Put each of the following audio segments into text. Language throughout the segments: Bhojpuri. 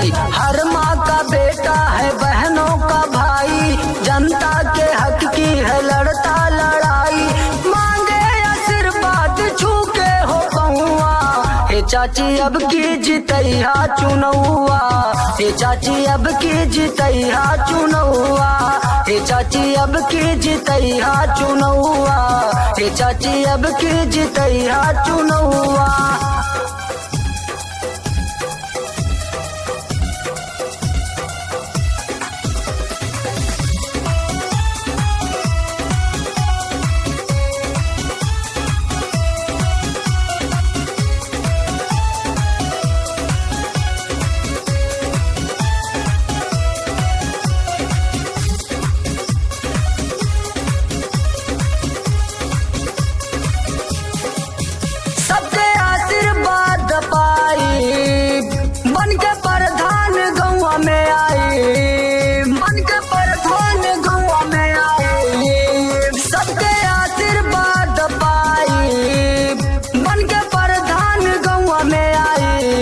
चाची हर माँ का बेटा है, बहनों का भाई, जनता के हक की है लड़ता लड़ाई। मांगे आशीर्वाद छू के हो पहुआ, हे चाची अब की जितैया चुनौआ, हे चाची अब की जितैया चुनौआ, हे चाची अब की जितैया चुनौआ, हे चाची अब की जितैया चुनौआ। सबके आशीर्वाद पाई, बन के प्रधान गौवा में आई, बन के प्रधान गौवा में आई। सबके आशीर्वाद पाई, बन के प्रधान गौवा में आई।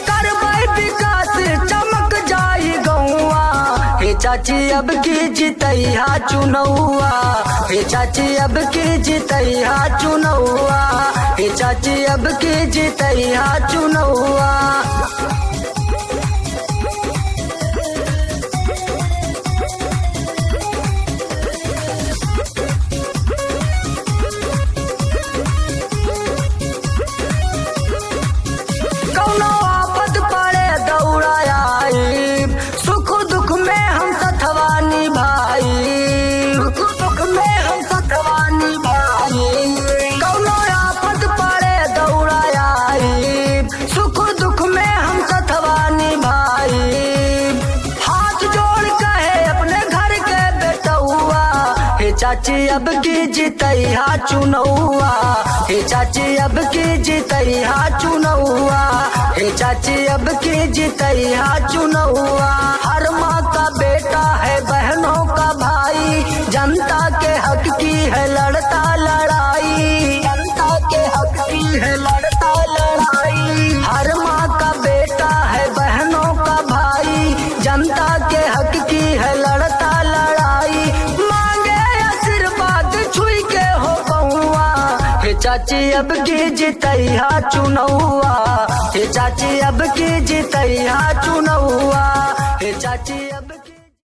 करबै विकास चमक जाई गौवा, हे चाची अब की जितैया चुनौआ, हे चाची अब की जितैया चुनौआ, हे चाची अब की जितैया चुनौआ। कौनो आफत पड़े दौड़ा आई, सुख दुख में हम सथवा निभाई, सुख दुख में हम सथवा निभाई। कौनो आफत पड़े दौड़ा आई, सुख दुख में हम सथवा निभाई। हाथ जोड़ कहे अपने घर के बेटौआ, हे चाची अब की जितैया चुनौआ, हे चाची अब की जितैया चुनौआ, हे चाची अब की जितैया चुनौआ। हर माँ का बेटा है, बहनों का भाई, जनता के हक की है लड़ता लड़ाई, जनता के हक की है लड़ता लड़ाई। हर माँ का बेटा है, बहनों का भाई, जनता के हक की है लड़ता लड़ाई। मांगे आशीर्वाद छुई के हो पहुआ, हे चाची अब की जितैया चुनौआ, हे चाची अब की जितैया चुनौआ, हे चाची अब